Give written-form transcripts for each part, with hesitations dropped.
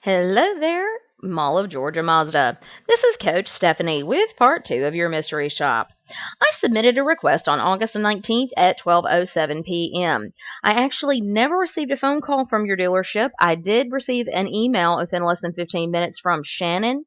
Hello there, Mall of Georgia Mazda. This is Coach Stephanie with part 2 of your mystery shop. I submitted a request on August the 19th at 12:07 p.m. I actually never received a phone call from your dealership. I did receive an email within less than 15 minutes from Shannon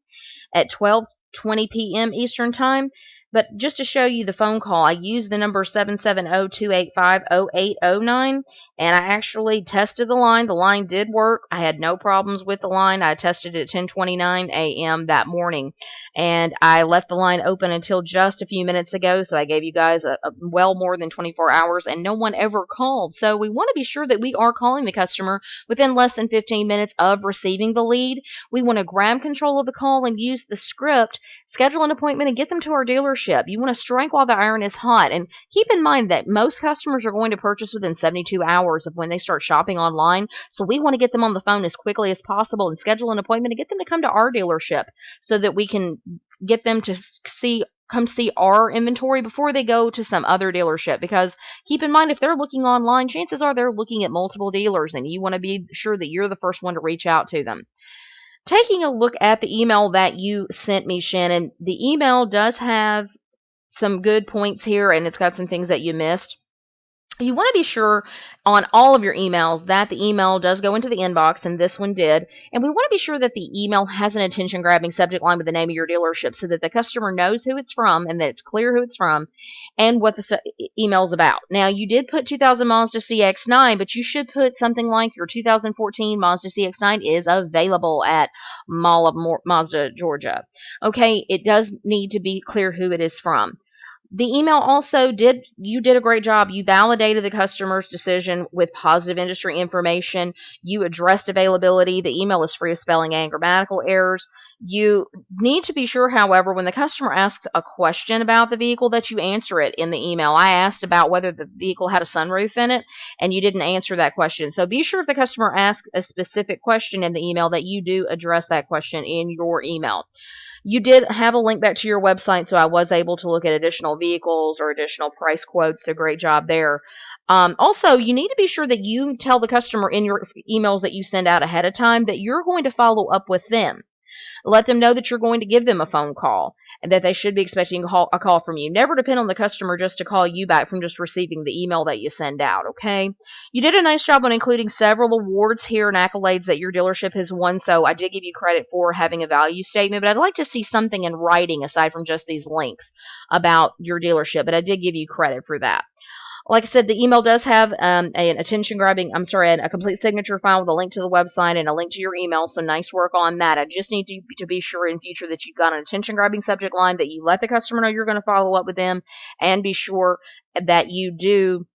at 12:20 p.m. Eastern Time. But just to show you the phone call, I used the number 770-285-0809, and I actually tested the line. The line did work. I had no problems with the line. I tested it at 10:29 a.m. that morning, and I left the line open until just a few minutes ago, so I gave you guys a well more than 24 hours, and no one ever called. So we want to be sure that we are calling the customer within less than 15 minutes of receiving the lead. We want to grab control of the call and use the script, schedule an appointment, and get them to our dealership. You want to strike while the iron is hot. And keep in mind that most customers are going to purchase within 72 hours of when they start shopping online. So we want to get them on the phone as quickly as possible and schedule an appointment and get them to come to our dealership so that we can get them to come see our inventory before they go to some other dealership. Because keep in mind, if they're looking online, chances are they're looking at multiple dealers, and you want to be sure that you're the first one to reach out to them. Taking a look at the email that you sent me, Shannon, the email does have some good points here, and it's got some things that you missed. You want to be sure on all of your emails that the email does go into the inbox, and this one did. And we want to be sure that the email has an attention-grabbing subject line with the name of your dealership so that the customer knows who it's from and that it's clear who it's from and what the email is about. Now, you did put 2000 Mazda CX-9, but you should put something like your 2014 Mazda CX-9 is available at Mall of Mazda, Georgia. Okay, it does need to be clear who it is from. The email also you did a great job. You validated the customer's decision with positive industry information. You addressed availability. The email is free of spelling and grammatical errors. You need to be sure, however, when the customer asks a question about the vehicle, that you answer it in the email. I asked about whether the vehicle had a sunroof in it, and you didn't answer that question. So be sure if the customer asks a specific question in the email that you do address that question in your email. You did have a link back to your website, so I was able to look at additional vehicles or additional price quotes. So great job there. Also, you need to be sure that you tell the customer in your emails that you send out ahead of time that you're going to follow up with them. Let them know that you're going to give them a phone call and that they should be expecting a call from you. Never depend on the customer just to call you back from just receiving the email that you send out, okay? You did a nice job on including several awards here and accolades that your dealership has won, so I did give you credit for having a value statement, but I'd like to see something in writing aside from just these links about your dealership, but I did give you credit for that. Like I said, the email does have a complete signature file with a link to the website and a link to your email, so nice work on that. I just need to be sure in future that you've got an attention-grabbing subject line, that you let the customer know you're going to follow up with them, and be sure that you do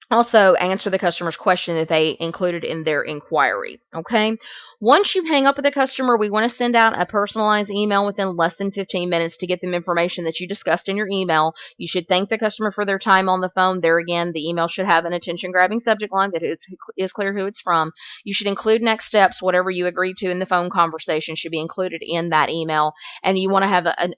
also answer the customer's question that they included in their inquiry, okay? Once you hang up with the customer, we want to send out a personalized email within less than 15 minutes to get them information that you discussed in your email. You should thank the customer for their time on the phone. There again, the email should have an attention-grabbing subject line that is clear who it's from. You should include next steps. Whatever you agreed to in the phone conversation should be included in that email. And you want to have a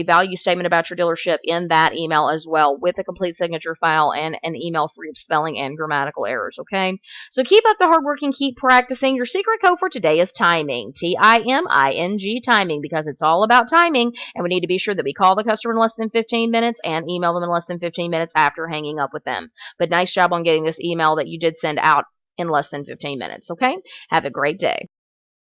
value statement about your dealership in that email as well, with a complete signature file and an email free of spelling and grammatical errors, okay? So keep up the hard work and keep practicing. Your secret code for today is timing. Timing, timing, because it's all about timing, and we need to be sure that we call the customer in less than 15 minutes and email them in less than 15 minutes after hanging up with them. But nice job on getting this email that you did send out in less than 15 minutes, okay? Have a great day.